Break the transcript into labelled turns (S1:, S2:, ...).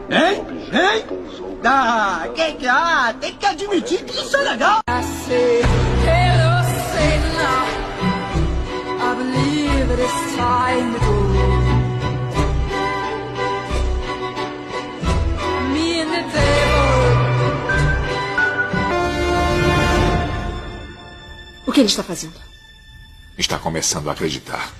S1: Hein? Hein? Da, che te cagimi citi salaga?
S2: I say hello, say now. I believe it is time to go. Me and the devil.
S3: O que ele está fazendo?
S4: Está começando a acreditar.